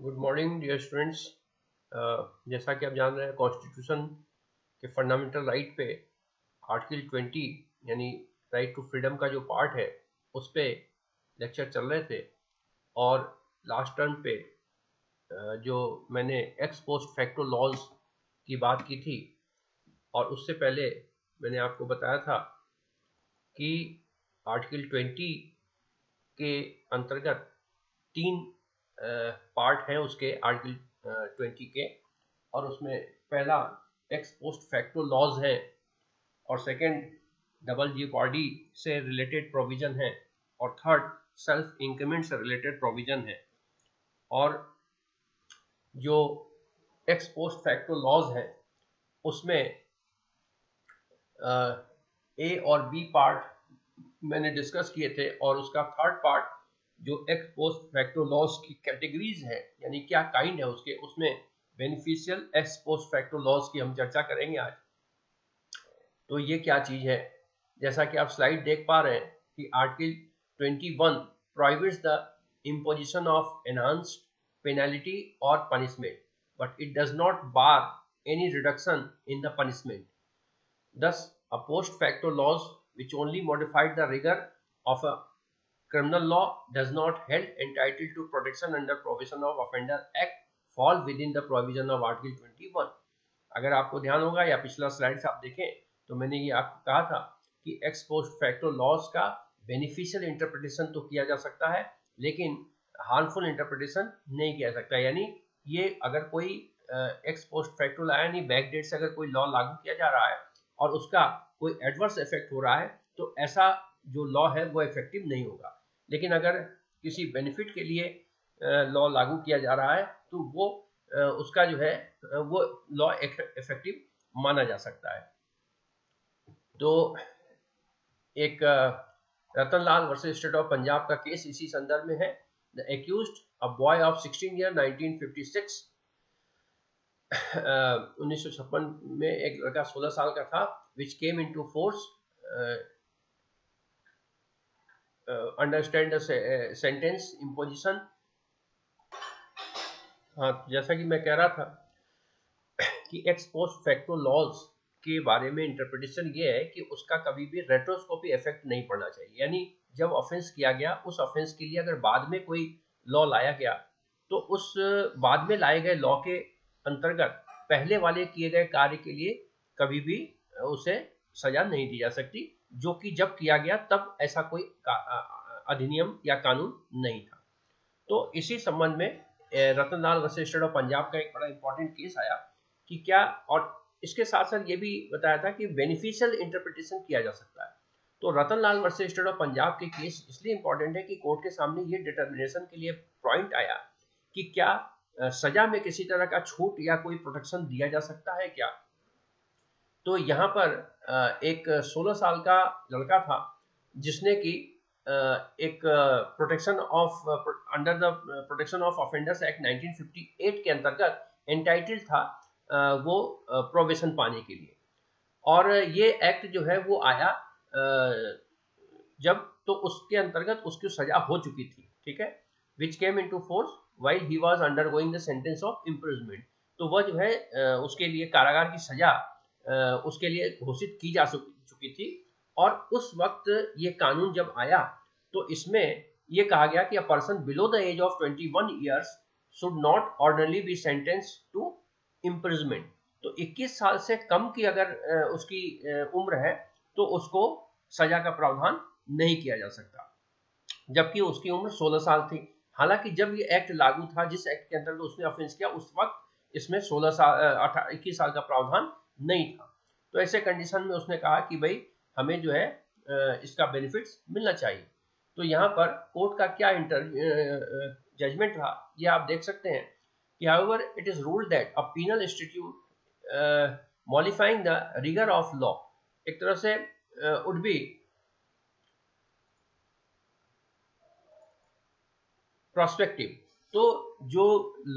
Good morning dear students. जैसा कि आप जान रहे हैं कॉन्स्टिट्यूशन के फंडामेंटल राइट पे आर्टिकल 20 यानी राइट टू फ्रीडम का जो पार्ट है उस पे लेक्चर चल रहे थे और लास्ट टर्म पे जो मैंने एक्स पोस्ट फैक्टो लॉज की बात की थी और उससे पहले मैंने आपको बताया था कि आर्टिकल 20 के अंतर्गत तीन पार्ट हैं उसके आर्टिकल 20 के, और उसमें पहला एक्स पोस्ट फैक्टो लॉज है और सेकंड डबल जेओपार्डी से रिलेटेड प्रोविजन है और थर्ड सेल्फ इंक्रीमेंट से रिलेटेड प्रोविजन है। और जो एक्स पोस्ट फैक्टो लॉज है उसमें ए और बी पार्ट मैंने डिस्कस किए थे और उसका थर्ड पार्ट जो एक्स पोस्ट फैक्टो लॉज की कैटेगरीज है यानी क्या काइंड है उसके, उसमें beneficial ex post facto laws की हम चर्चा करेंगे आज। तो ये क्या चीज है, जैसा कि आप स्लाइड देख पा रहे हैं कि article 21 prohibits the imposition of enhanced penalty or punishment, but it does not bar any reduction in the punishment. Thus, a post facto laws which only modified the rigor of a criminal law does not held entitled to protection under provision of Offender Act fall within the provision of Article 21. अगर आपको ध्यान होगा या पिछला slides आप देखें तो मैंने ये आपको कहा था कि एक्स पोस्ट फैक्टो लॉज का बेनिफिशियल इंटरप्रिटेशन तो किया जा सकता है लेकिन हार्मफुल इंटरप्रिटेशन नहीं किया सकता। यानी ये अगर कोई एक्स पोस्ट फैक्टो लाया यानी बैक डेट से अगर कोई लॉ लागू किया जा रहा है और उसका कोई एडवर्स इफेक्ट हो रहा है तो ऐसा जो लॉ है वो इफेक्टिव नहीं होगा। लेकिन अगर किसी बेनिफिट के लिए लॉ लागू किया जा रहा है तो वो उसका जो है वो लॉ इफेक्टिव माना जा सकता है। तो एक Ratanlal versus state of Punjab का केस इसी संदर्भ में है। The accused a boy of 16 year 1956 1956 में एक लड़का 16 साल का था which came into force understand the sentence imposition। हाँ, जैसा कि मैं कह रहा था कि एक्स पोस्ट फैक्टो लॉज के बारे में इंटरप्रिटेशन ये है कि उसका कभी भी रेट्रोस्कोपी इफेक्ट नहीं पड़ना चाहिए। यानी जब ऑफेंस किया गया उस ऑफेंस के लिए अगर बाद में कोई लॉ लाया गया तो उस बाद में लाए गए लॉ के अंतर्गत पहले वाले किए गए कार्य के लिए कभी भी उसे सजा नहीं दी जा सकती, जो कि जब किया गया तब ऐसा कोई अधिनियम या कानून नहीं था। तो इसी संबंध में Ratanlal versus state of Punjab का एक बड़ा इंपॉर्टेंट केस आया कि क्या, और इसके साथ साथ ये भी बताया था कि बेनिफिशियल इंटरप्रिटेशन किया जा सकता है। तो Ratanlal versus state of Punjab के केस इसलिए इंपॉर्टेंट है कि कोर्ट के सामने ये डिटर्मिनेशन के लिए पॉइंट आया कि क्या सजा में किसी तरह का छूट या कोई प्रोटेक्शन दिया जा सकता है क्या। तो यहाँ पर एक 16 साल का लड़का था जिसने कि एक protection of under the protection of offenders act 1958 के अंतर्गत एंटाइटल्ड था वो प्रोविजन पाने के लिए। और ये एक्ट जो है वो आया जब तो उसके अंतर्गत उसकी सजा हो चुकी थी, ठीक है, which came into force while he was undergoing the sentence of imprisonment. तो वह जो है उसके लिए कारागार की सजा उसके लिए घोषित की जा चुकी थी। और उस वक्त ये कानून जब आया तो इसमें ये कहा गया कि a person below the age of 21 years should not ordinarily be sentence to imprisonment. तो 21 साल से कम की अगर उसकी उम्र है तो उसको सजा का प्रावधान नहीं किया जा सकता, जबकि उसकी उम्र 16 साल थी। हालांकि जब ये एक्ट लागू था, जिस एक्ट के अंतर्गत उसने ऑफेंस किया, उस वक्त इसमें 21 साल का प्रावधान नहीं था। तो ऐसे कंडीशन में उसने कहा कि भाई हमें जो है इसका बेनिफिट्स मिलना चाहिए। तो यहाँ पर कोर्ट का क्या जजमेंट रहा ये आप देख सकते हैं कि however it is ruled that a penal statute modifying the rigor of law एक तरह से would be prospective। तो जो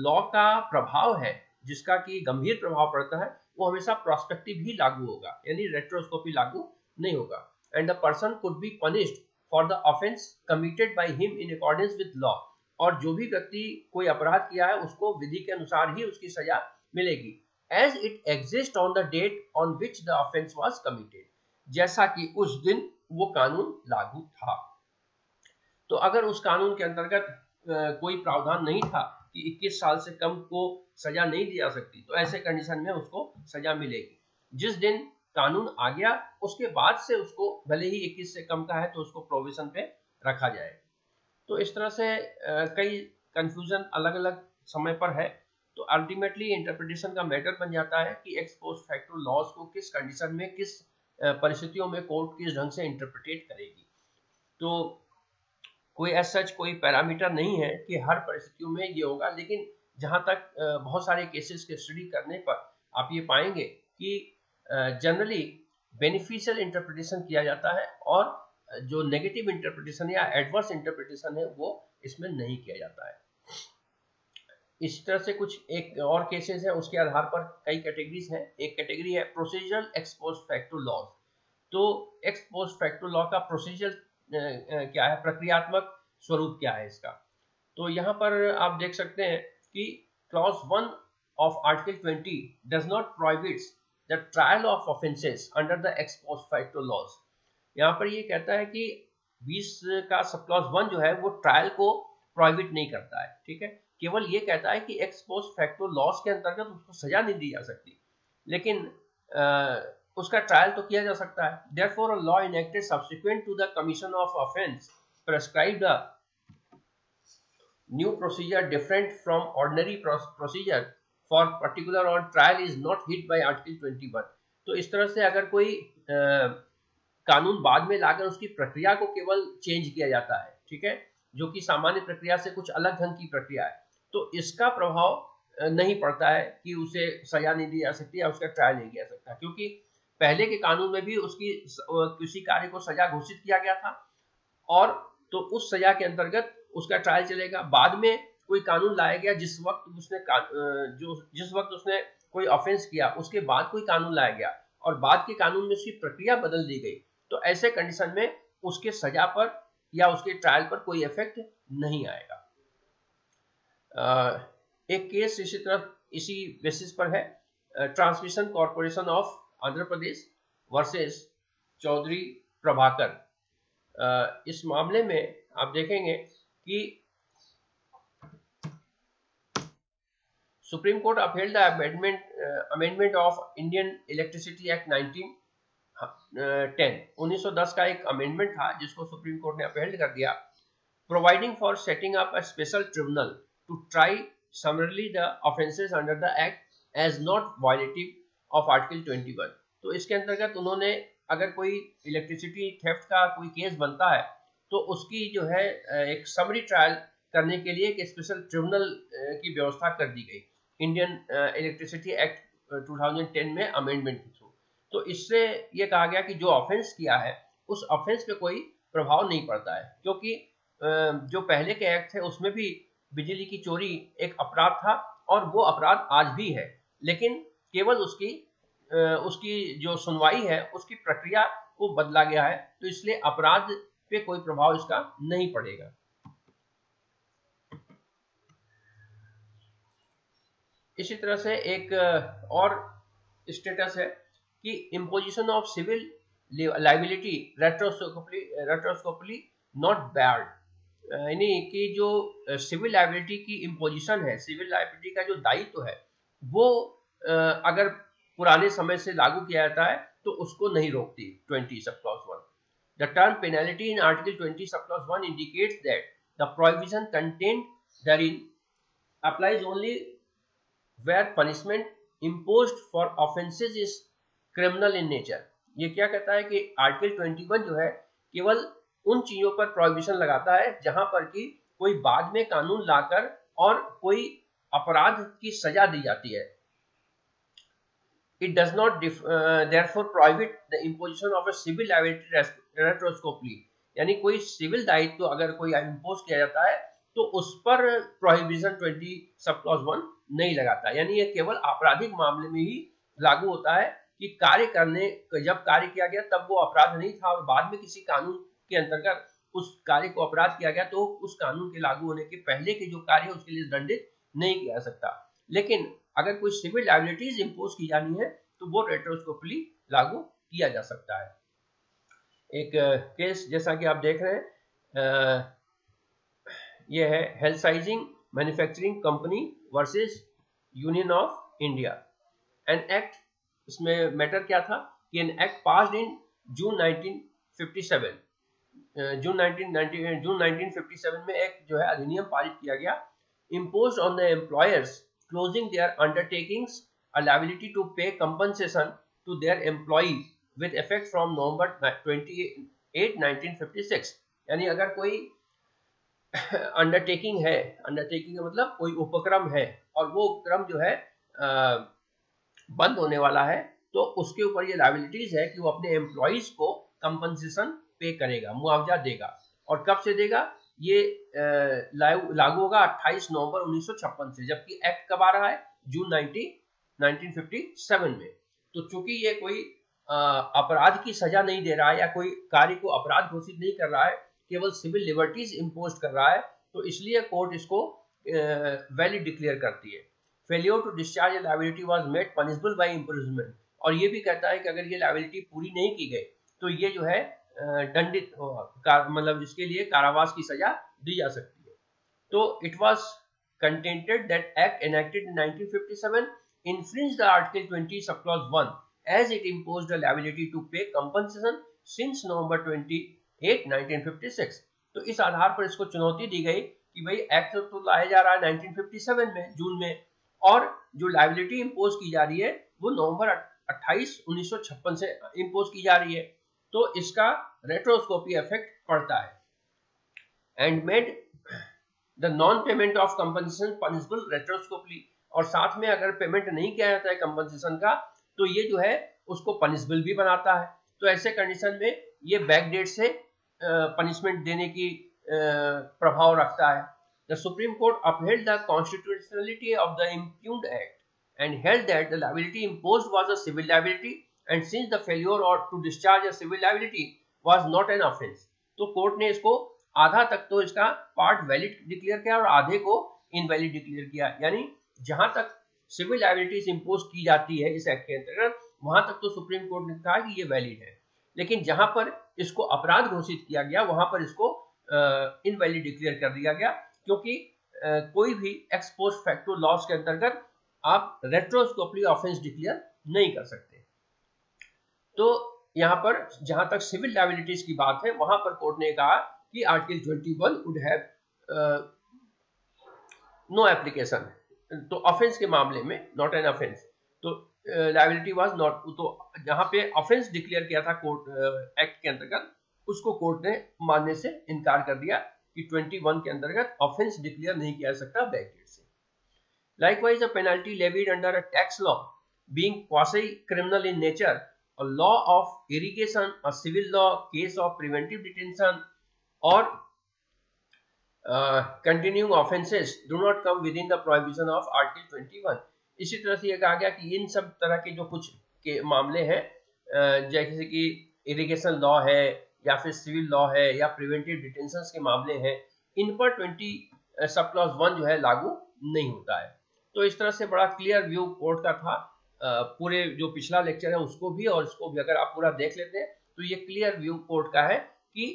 लॉ का प्रभाव है जिसका कि गंभीर प्रभाव पड़ता है वो हमेशा प्रोस्पेक्टिव ही लागू होगा, यानी रेट्रोस्कोपी लागू नहीं होगा। And the person could be punished for the offence committed by him in accordance with law. और जो भी व्यक्ति कोई अपराध किया है उसको विधि के अनुसार ही उसकी सजा मिलेगी, as it exist on the date on which the offence was committed, जैसा कि उस दिन वो कानून लागू था। तो अगर उस कानून के अंतर्गत कोई प्रावधान नहीं था कि 21 साल से कम को सजा नहीं दी जा सकती, तो ऐसे कंडीशन में उसको सजा मिलेगी। जिस दिन कानून आ गया उसके बाद से उसको भले ही 21 से कम का है तो उसको प्रोविजन पे रखा जाए। तो इस तरह से कई कंफ्यूजन अलग अलग समय पर है। तो अल्टीमेटली इंटरप्रिटेशन का मैटर बन जाता है कि एक्स पोस्ट फैक्टो लॉज को किस कंडीशन में, किस परिस्थितियों में कोर्ट किस ढंग से इंटरप्रिटेट करेगी। तो कोई एज सच कोई पैरामीटर नहीं है कि हर परिस्थितियों में ये होगा, लेकिन जहां तक बहुत सारे केसेस के स्टडी करने पर आप ये पाएंगे कि जनरली बेनिफिशियल इंटरप्रिटेशन किया जाता है और जो नेगेटिव इंटरप्रिटेशन या एडवर्स इंटरप्रिटेशन है वो इसमें नहीं किया जाता है। इस तरह से कुछ एक और केसेस है, उसके आधार पर कई कैटेगरीज हैं। एक कैटेगरी है procedural ex post facto laws. तो एक्स पोस्ट फैक्टो लॉ का प्रोसीजर क्या है, प्रक्रियात्मक स्वरूप क्या है इसका। तो यहाँ पर आप देख सकते हैं कि clause 1 of article 20 does not prohibits the trial of offences under the ex post facto laws. यहाँ पर ये कहता है कि 20 का सब क्लॉज 1 जो है वो ट्रायल को प्रोहिबिट नहीं करता है, ठीक है। केवल ये कहता है कि एक्स पोस्ट फैक्टो लॉज के अंतर्गत उसको सजा नहीं दी जा सकती, लेकिन उसका ट्रायल तो किया जा सकता है। Therefore, a law enacted subsequent to the commission of offence prescribed a new procedure different from ordinary procedure for particular on trial is not hit by Article 21। तो इस तरह से अगर कोई कानून बाद में लाकर उसकी प्रक्रिया को केवल चेंज किया जाता है, ठीक है, जो कि सामान्य प्रक्रिया से कुछ अलग ढंग की प्रक्रिया है, तो इसका प्रभाव नहीं पड़ता है कि उसे सजा नहीं दी जा सकती या उसका ट्रायल नहीं किया जा सकता, क्योंकि पहले के कानून में भी उसकी किसी कार्य को सजा घोषित किया गया था और तो उस सजा के अंतर्गत उसका ट्रायल चलेगा। बाद में कोई कानून लाया गया जिस वक्त उसने कोई ऑफेंस किया, उसके बाद कोई कानून लाया गया और बाद के कानून में उसकी प्रक्रिया बदल दी गई, तो ऐसे कंडीशन में उसके सजा पर या उसके ट्रायल पर कोई इफेक्ट नहीं आएगा। एक केस इसी तरह इसी बेसिस पर है, transmission corporation of Andhra Pradesh versus Chaudhary Prabhakar. इस मामले में आप देखेंगे कि supreme court upheld the amendment of Indian electricity act 1910 का एक अमेंडमेंट था जिसको सुप्रीम कोर्ट ने अपहेल्ड कर दिया, providing for setting up a special tribunal to try summarily the offences under the act as not violative of article 21। तो इसके अंतर्गत उन्होंने अगर कोई इलेक्ट्रिसिटी थेफ्ट का कोई केस बनता है तो उसकी जो है एक समरी ट्रायल करने के लिए एक स्पेशल ट्रिब्यूनल की व्यवस्था कर दी गई इंडियन इलेक्ट्रिसिटी एक्ट 2010 में अमेंडमेंट के थ्रू। तो इससे ये कहा गया कि जो ऑफेंस किया है उस ऑफेंस पे कोई प्रभाव नहीं पड़ता है, क्योंकि जो पहले के एक्ट थे उसमें भी बिजली की चोरी एक अपराध था और वो अपराध आज भी है, लेकिन केवल उसकी जो सुनवाई है उसकी प्रक्रिया को बदला गया है, तो इसलिए अपराध पे कोई प्रभाव इसका नहीं पड़ेगा। इसी तरह से एक और स्टेटस है कि imposition of civil liability retrospectively not bad, यानी कि जो सिविल लाइबिलिटी की इम्पोजिशन है, सिविल लाइबिलिटी का जो दायित्व है वो अगर पुराने समय से लागू किया जाता है तो उसको नहीं रोकती 20 sub clause 1। The term penalty in Article 20 sub clause 1 indicates that the prohibition contained therein applies only where punishment imposed for offences is criminal in nature। ये क्या कहता है कि आर्टिकल 21 जो है केवल उन चीजों पर प्रोहिबिशन लगाता है जहां पर कि कोई बाद में कानून लाकर और कोई अपराध की सजा दी जाती है। It does not therefore prohibit the imposition of a civil liability retrospectively, यानी कोई सिविल दायित्व अगर कोई इम्पोज किया जाता है तो उस पर प्रोहिबिशन 20 सब क्लॉज 1 नहीं लगाता, यानी ये केवल आपराधिक मामले में ही लागू होता है कि जब कार्य किया गया तब वो अपराध नहीं था और बाद में किसी कानून के अंतर्गत उस कार्य को अपराध किया गया तो उस कानून के लागू होने के पहले के जो कार्य है उसके लिए दंडित नहीं किया जा सकता। लेकिन अगर कोई सिविल लायबिलिटीज इंपोज की जानी है तो वो रेट्रोस्कोपली लागू किया जा सकता है। एक केस जैसा कि आप देख रहे हैं, ये है हेल्साइजिंग manufacturing company versus union of India. An act, इसमें मैटर क्या था कि an act passed in June 1957, June 1957 में एक जो है अधिनियम पारित किया गया, imposed on the employers closing their undertakings a liability to pay compensation to their employees with effect from November 28, 1956। यानी अगर कोई अंडरटेकिंग है, अंडरटेकिंग का मतलब कोई उपक्रम है और वो उपक्रम जो है बंद होने वाला है, तो उसके ऊपर ये लायबिलिटीज है कि वो अपने एम्प्लॉइज को कंपनसेशन पे करेगा, मुआवजा देगा। और कब से देगा? ये लागू होगा 28 नवंबर 1956 से, जबकि एक्ट कब आ रहा है? जून 1957 में। तो चूंकि ये कोई अपराध की सजा नहीं दे रहा है या कोई कार्य को अपराध घोषित नहीं कर रहा है, केवल सिविल लिबर्टीज इंपोज कर रहा है, तो इसलिए कोर्ट इसको वैलिड डिक्लेयर करती है। Failure to discharge liability was made punishable by imprisonment, और ये भी कहता है कि अगर ये लायबिलिटी पूरी नहीं की गई तो ये जो है दंडित, मतलब इसके लिए कारावास की सजा दी जा सकती है। तो it was contented that act enacted in 1957 infringed the article 20 subclause 1 as it imposed a liability to pay compensation since November 28, 1956। तो इस आधार पर इसको चुनौती दी गई कि भाई एक्ट तो लाया जा रहा है 1957 में जून में, और जो लायबिलिटी इंपोज की जा रही है वो नवंबर 28, 1956 से इंपोज की जा रही है, तो इसका रेट्रोस्कोपी इफेक्ट पड़ता है। And made the non payment of compensation punishable retrospectively, और साथ में अगर पेमेंट नहीं किया जाता है कंपनसेशन का तो ये जो है उसको पनिशेबल भी बनाता है। तो ऐसे कंडीशन में ये बैक डेट से पनिशमेंट देने की प्रभाव रखता है। The Supreme Court upheld the constitutionality of the impugned act and held that the liability imposed was a civil liability, and since the failure or to discharge a civil liability was not an offense, तो court ने इसको आधा तक तो इसका part valid declare किया और आधे को इनवैलिड डिक्लेयर किया। यानी जहां तक सिविल लायबिलिटीज इंपोज की जाती है इस एक्ट के अंतर्गत, वहां तक तो सुप्रीम कोर्ट ने कहा कि ये वैलिड है, लेकिन जहां पर इसको अपराध घोषित किया गया वहां पर इसको इनवैलिड डिक्लेयर कर दिया गया, क्योंकि कोई भी एक्स पोस्ट फैक्टो लॉस के अंतर्गत आप रेट्रोस्कोपली ऑफेंस डिक्लेयर नहीं कर सकते। तो यहां पर जहां तक सिविल लायबिलिटीज की बात है वहां पर कोर्ट ने कहा कि article 21 would have no application, तो ऑफेंस के मामले में नॉट एन ऑफेंस, तो लायबिलिटी वाज नॉट, तो जहां पे ऑफेंस डिक्लेयर किया था कोर्ट एक्ट के अंतर्गत उसको कोर्ट ने मानने से इनकार कर दिया कि 21 के अंतर्गत ऑफेंस डिक्लेयर नहीं किया जा सकता बैकडेट से। Likewise, a penalty levied under a tax law being quasi-criminal in nature, a law of irrigation, a civil law, case of preventive detention, or continuing offences do not come within the prohibition of Article 21। इसी तरह से ये कहा गया कि इन सब तरह के जो कुछ के मामले हैं, जैसे कि इरिगेशन लॉ है या फिर सिविल लॉ है या प्रिवेंटिव डिटेंशन के मामले हैं, इन पर 20 सब क्लॉज 1 जो है लागू नहीं होता है। तो इस तरह से बड़ा क्लियर व्यू कोर्ट का था। पूरे जो पिछला लेक्चर है उसको भी और इसको भी अगर आप पूरा देख लेते हैं तो ये क्लियर व्यू कोर्ट का है कि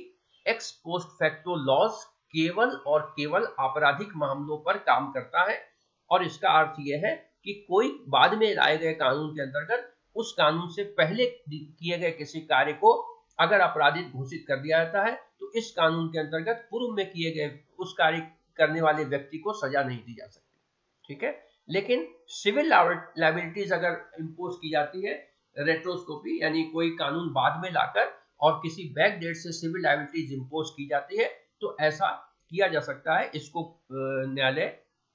एक्स पोस्ट फैक्टो लॉज केवल और केवल आपराधिक मामलों पर काम करता है, और इसका अर्थ यह है कि कोई बाद में लाए गए कानून के अंतर्गत उस कानून से पहले किए गए किसी कार्य को अगर अपराधिक घोषित कर दिया जाता है तो इस कानून के अंतर्गत पूर्व में किए गए उस कार्य करने वाले व्यक्ति को सजा नहीं दी जा सकती, ठीक है। लेकिन सिविल लायबिलिटीज अगर इंपोज की जाती है रेट्रोस्कोपी, यानी कोई कानून बाद में लाकर और किसी बैक डेट से सिविल लायबिलिटीज इंपोज की जाती है, तो ऐसा किया जा सकता है। इसको न्यायालय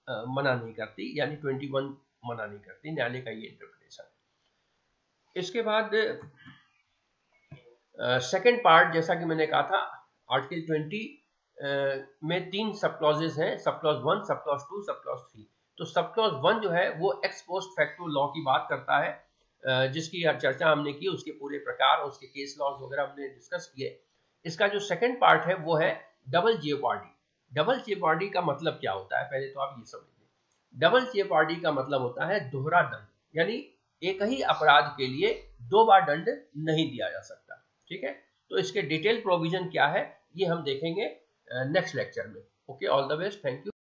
मना नहीं करती, यानी 21 मना नहीं करती, न्यायालय का ये इंटरप्रिटेशन। इसके बाद सेकंड पार्ट, जैसा कि मैंने कहा था, आर्टिकल 20 में 3 सब क्लॉजेस हैं, sub clause 1, sub clause 2, sub clause 3। तो सब क्लॉज 1 जो है वो एक्स पोस्ट फैक्टो लॉ की बात करता है, जिसकी चर्चा हमने की, उसके पूरे प्रकार और उसके केस लॉज वगैरह हमने डिस्कस किए। इसका जो सेकंड पार्ट है वो है डबल जेओपार्डी। डबल जेओपार्डी का मतलब क्या होता है, पहले तो आप ये समझिए। डबल जेओपार्डी का मतलब होता है दोहरा दंड, यानी एक ही अपराध के लिए 2 बार दंड नहीं दिया जा सकता। ठीक है, तो इसके डिटेल प्रोविजन क्या है ये हम देखेंगे नेक्स्ट लेक्चर में। Okay, all the best, thank you.